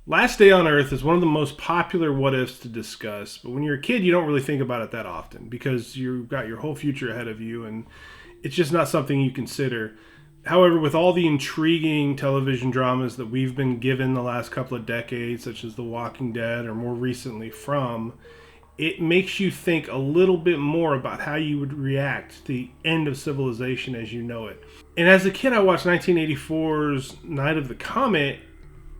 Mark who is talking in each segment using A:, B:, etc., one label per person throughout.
A: Last Day on Earth is one of the most popular what ifs to discuss, but when you're a kid, you don't really think about it that often because you've got your whole future ahead of you and it's just not something you consider. However, with all the intriguing television dramas that we've been given the last couple of decades, such as The Walking Dead or more recently From, it makes you think a little bit more about how you would react to the end of civilization as you know it. And as a kid, I watched 1984's Night of the Comet,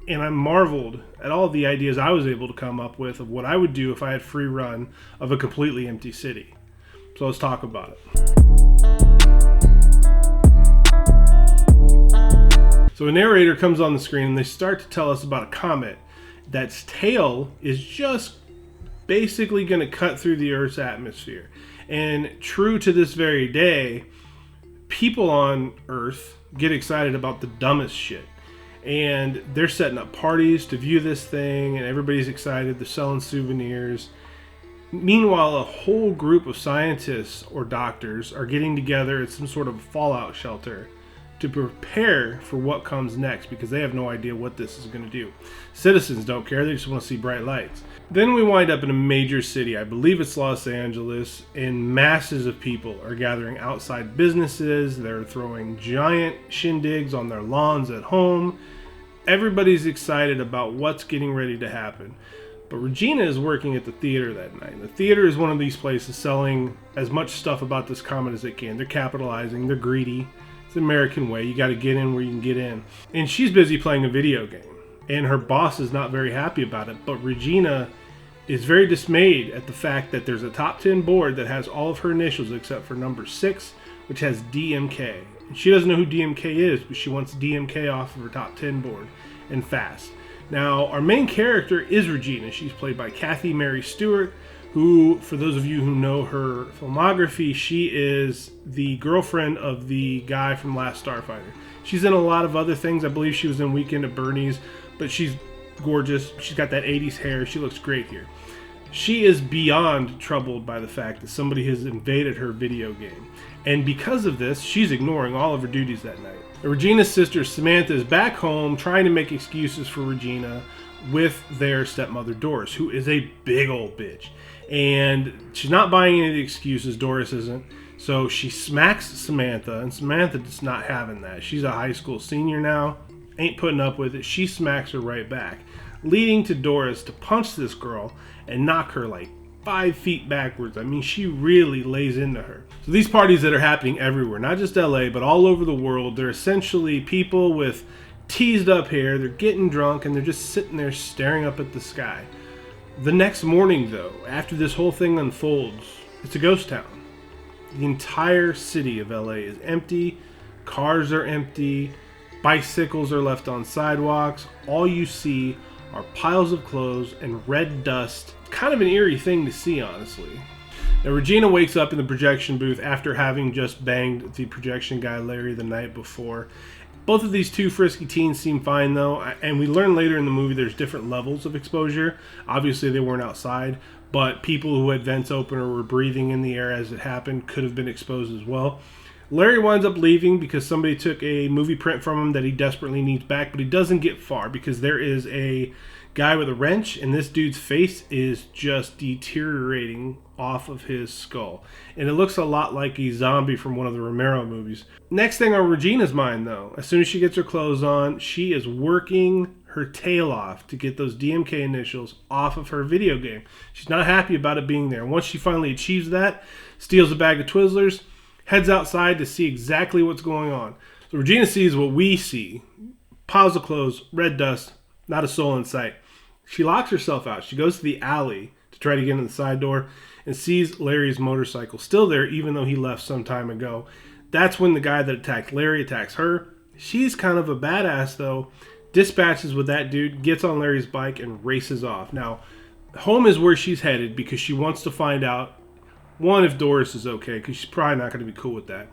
A: and I marveled at all the ideas I was able to come up with of what I would do if I had free run of a completely empty city. So let's talk about it. So a narrator comes on the screen and they start to tell us about a comet that's tail is just basically going to cut through the Earth's atmosphere. And true to this very day, people on Earth get excited about the dumbest shit. And they're setting up parties to view this thing, and everybody's excited. They're selling souvenirs. Meanwhile, a whole group of scientists or doctors are getting together at some sort of fallout shelter to prepare for what comes next because they have no idea what this is going to do. Citizens don't care. They just want to see bright lights. Then we wind up in a major city. I believe it's Los Angeles, and masses of people are gathering outside businesses. They're throwing giant shindigs on their lawns at home. Everybody's excited about what's getting ready to happen. But Regina is working at the theater that night. And the theater is one of these places selling as much stuff about this comet as they can. They're capitalizing. They're greedy. It's the American way. You got to get in where you can get in. And she's busy playing a video game. And her boss is not very happy about it. But Regina is very dismayed at the fact that there's a top 10 board that has all of her initials except for number 6, which has DMK. And she doesn't know who DMK is, but she wants DMK off of her top 10 board, and fast. Now, our main character is Regina. She's played by Kathy Mary Stewart, who, for those of you who know her filmography, she is the girlfriend of the guy from Last Starfighter. She's in a lot of other things. I believe she was in Weekend at Bernie's, but she's gorgeous. She's got that 80s hair. She looks great here. She is beyond troubled by the fact that somebody has invaded her video game. And because of this, she's ignoring all of her duties that night. Regina's sister Samantha is back home trying to make excuses for Regina with their stepmother Doris, who is a big old bitch. And she's not buying any of the excuses. Doris isn't. So she smacks Samantha, and Samantha's not having that. She's a high school senior now, ain't putting up with it. She smacks her right back, leading to Doris to punch this girl and knock her like 5 feet backwards. I mean, she really lays into her. So these parties that are happening everywhere, not just LA, but all over the world, they're essentially people with teased up hair. They're getting drunk and they're just sitting there staring up at the sky. The next morning, though, after this whole thing unfolds, it's a ghost town. The entire city of LA is empty. Cars are empty. Bicycles are left on sidewalks. All you see are piles of clothes and red dust. Kind of an eerie thing to see, honestly. Now, Regina wakes up in the projection booth after having just banged the projection guy Larry the night before. Both of these two frisky teens seem fine, though, and we learn later in the movie there's different levels of exposure. Obviously, they weren't outside, but people who had vents open or were breathing in the air as it happened could have been exposed as well. Larry winds up leaving because somebody took a movie print from him that he desperately needs back, but he doesn't get far because there is a guy with a wrench, and this dude's face is just deteriorating off of his skull. And it looks a lot like a zombie from one of the Romero movies. Next thing on Regina's mind, though, as soon as she gets her clothes on, she is working her tail off to get those DMK initials off of her video game. She's not happy about it being there. Once she finally achieves that, steals a bag of Twizzlers, heads outside to see exactly what's going on. So Regina sees what we see. Piles of clothes, red dust, not a soul in sight. She locks herself out. She goes to the alley to try to get in the side door and sees Larry's motorcycle still there even though he left some time ago. That's when the guy that attacked Larry attacks her. She's kind of a badass though. Dispatches with that dude, gets on Larry's bike and races off. Now, home is where she's headed because she wants to find out, one, if Doris is okay, because she's probably not going to be cool with that.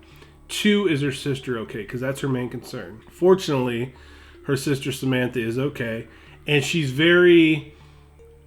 A: 2, is her sister okay, because that's her main concern. Fortunately, her sister Samantha is okay, and she's very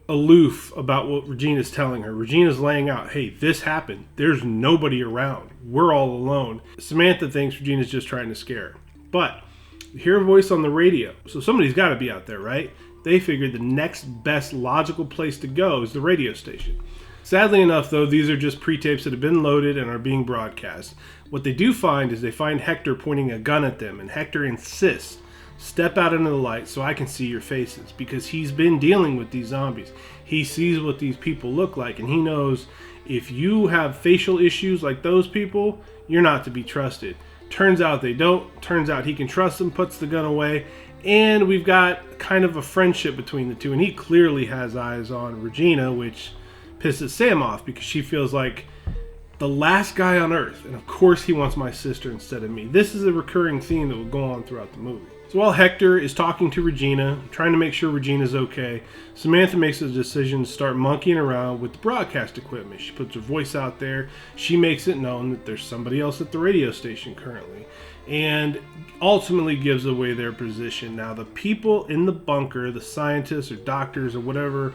A: aloof about what Regina's telling her. Regina's laying out, hey, this happened. There's nobody around. We're all alone. Samantha thinks Regina's just trying to scare her. But you hear a voice on the radio, so somebody's got to be out there, right? they figured the next best logical place to go is the radio station. Sadly enough, though, these are just pre-tapes that have been loaded and are being broadcast. What they do find is they find Hector pointing a gun at them, and Hector insists, "Step out into the light so I can see your faces," because he's been dealing with these zombies. He sees what these people look like, and he knows if you have facial issues like those people, you're not to be trusted. Turns out they don't. Turns out he can trust them, puts the gun away, and we've got kind of a friendship between the two, and he clearly has eyes on Regina, which pisses Sam off because she feels like the last guy on Earth, and of course he wants my sister instead of me. This is a recurring theme that will go on throughout the movie. So while Hector is talking to Regina, trying to make sure Regina's okay, Samantha makes the decision to start monkeying around with the broadcast equipment. She puts her voice out there. She makes it known that there's somebody else at the radio station currently, and ultimately gives away their position. Now the people in the bunker, the scientists or doctors or whatever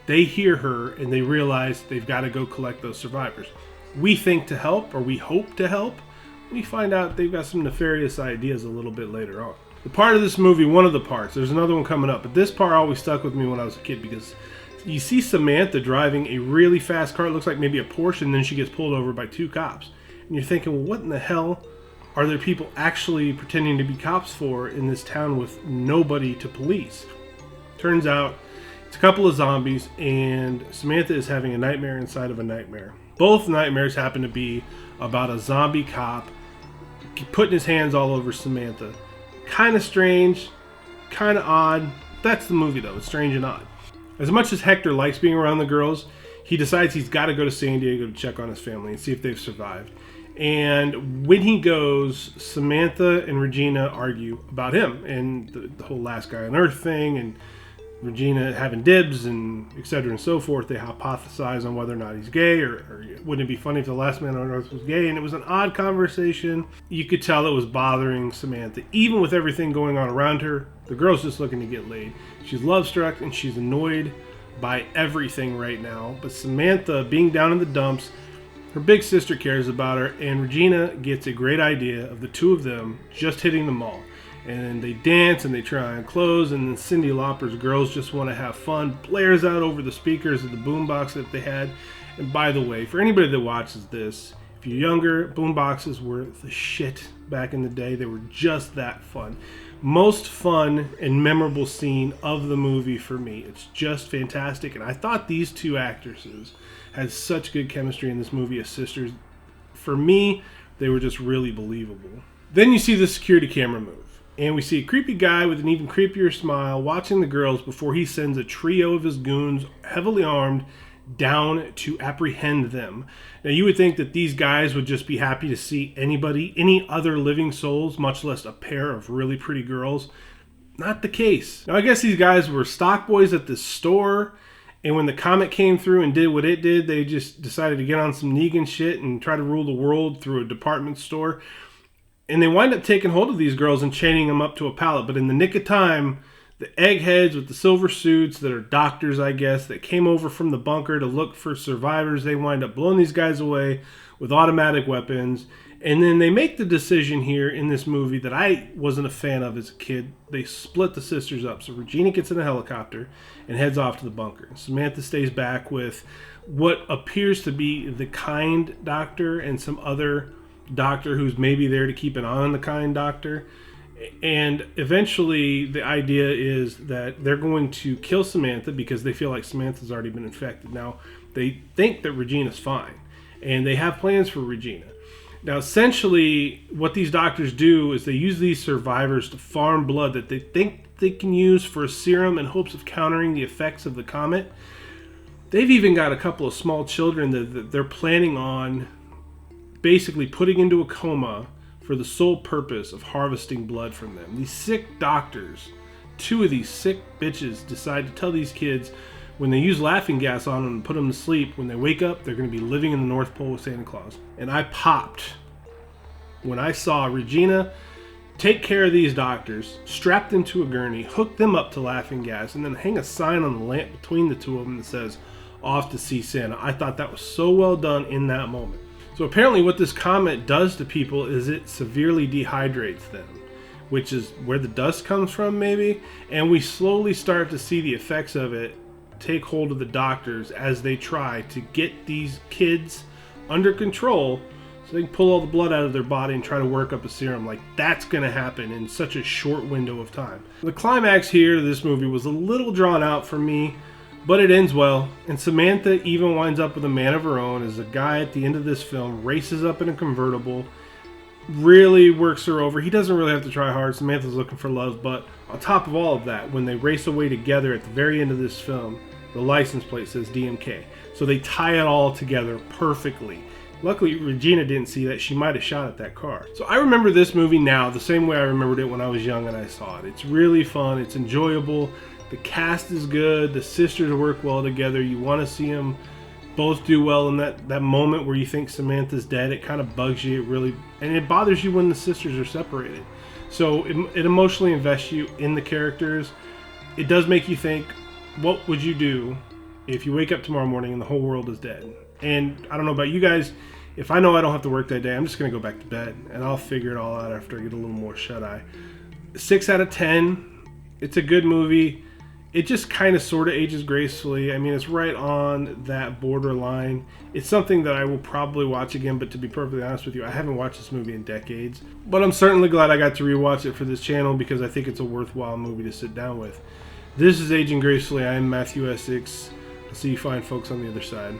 A: they hear her and they realize they've got to go collect those survivors. We think to help, or we hope to help. We find out they've got some nefarious ideas a little bit later on. The part of this movie, one of the parts, there's another one coming up, but this part always stuck with me when I was a kid because you see Samantha driving a really fast car. It looks like maybe a Porsche, and then she gets pulled over by two cops. And you're thinking, well, what in the hell are there people actually pretending to be cops for in this town with nobody to police? Turns out it's a couple of zombies, and Samantha is having a nightmare inside of a nightmare. Both nightmares happen to be about a zombie cop putting his hands all over Samantha. Kind of strange, kind of odd. That's the movie, though. It's strange and odd. As much as Hector likes being around the girls, he decides he's got to go to San Diego to check on his family and see if they've survived. And when he goes, Samantha and Regina argue about him and the whole last guy on Earth thing, and Regina having dibs and etc. and so forth. They hypothesize on whether or not he's gay, or wouldn't it be funny if the last man on Earth was gay? And it was an odd conversation. You could tell it was bothering Samantha. Even with everything going on around her, the girl's just looking to get laid. She's love-struck and she's annoyed by everything right now. But Samantha, being down in the dumps, her big sister cares about her, and Regina gets a great idea of the two of them just hitting the mall. And they dance and they try on clothes, and then Cyndi Lauper's Girls Just Want to Have Fun blares out over the speakers of the boombox that they had. And by the way, for anybody that watches this, if you're younger, boomboxes were the shit back in the day. They were just that fun. Most fun and memorable scene of the movie for me. It's just fantastic. And I thought these two actresses had such good chemistry in this movie as sisters. For me, they were just really believable. Then you see the security camera move. And we see a creepy guy with an even creepier smile watching the girls before he sends a trio of his goons, heavily armed, down to apprehend them. Now, you would think that these guys would just be happy to see any other living souls, much less a pair of really pretty girls. Not the case. Now, I guess these guys were stock boys at this store, and when the Comet came through and did what it did, they just decided to get on some Negan shit and try to rule the world through a department store. And they wind up taking hold of these girls and chaining them up to a pallet. But in the nick of time, the eggheads with the silver suits that are doctors, I guess, that came over from the bunker to look for survivors, they wind up blowing these guys away with automatic weapons. And then they make the decision here in this movie that I wasn't a fan of as a kid. They split the sisters up. So Regina gets in a helicopter and heads off to the bunker. Samantha stays back with what appears to be the kind doctor and some other doctor who's maybe there to keep an eye on the kind doctor. And eventually the idea is that they're going to kill Samantha because they feel like Samantha's already been infected. Now, they think that Regina's fine, and they have plans for Regina. Now, essentially, what these doctors do is they use these survivors to farm blood that they think they can use for a serum in hopes of countering the effects of the comet. They've even got a couple of small children that they're planning on basically putting into a coma for the sole purpose of harvesting blood from them. These sick doctors, two of these sick bitches, decide to tell these kids when they use laughing gas on them and put them to sleep, when they wake up, they're going to be living in the North Pole with Santa Claus. And I popped when I saw Regina take care of these doctors, strap them to a gurney, hook them up to laughing gas, and then hang a sign on the lamp between the two of them that says, "Off to see Santa." I thought that was so well done in that moment. So apparently what this comet does to people is it severely dehydrates them, which is where the dust comes from, maybe. And we slowly start to see the effects of it take hold of the doctors as they try to get these kids under control so they can pull all the blood out of their body and try to work up a serum. Like, that's going to happen in such a short window of time. The climax here to this movie was a little drawn out for me, but it ends well. And Samantha even winds up with a man of her own as a guy at the end of this film races up in a convertible, really works her over. He doesn't really have to try hard. Samantha's looking for love, but on top of all of that, when they race away together at the very end of this film, the license plate says DMK. So they tie it all together perfectly. Luckily, Regina didn't see that. She might have shot at that car. So I remember this movie now the same way I remembered it when I was young and I saw it. It's really fun. It's enjoyable. The cast is good. The sisters work well together. You want to see them both do well in that moment where you think Samantha's dead. It kind of bugs you. It really, and it bothers you when the sisters are separated. So it emotionally invests you in the characters. It does make you think, what would you do if you wake up tomorrow morning and the whole world is dead? And I don't know about you guys, if I know I don't have to work that day, I'm just going to go back to bed and I'll figure it all out after I get a little more shut-eye. 6 out of 10. It's a good movie. It just kind of sort of ages gracefully. I mean, it's right on that borderline. It's something that I will probably watch again, but to be perfectly honest with you, I haven't watched this movie in decades. But I'm certainly glad I got to rewatch it for this channel because I think it's a worthwhile movie to sit down with. This is Aging Gracefully. I am Matthew Essex. I'll see you fine folks on the other side.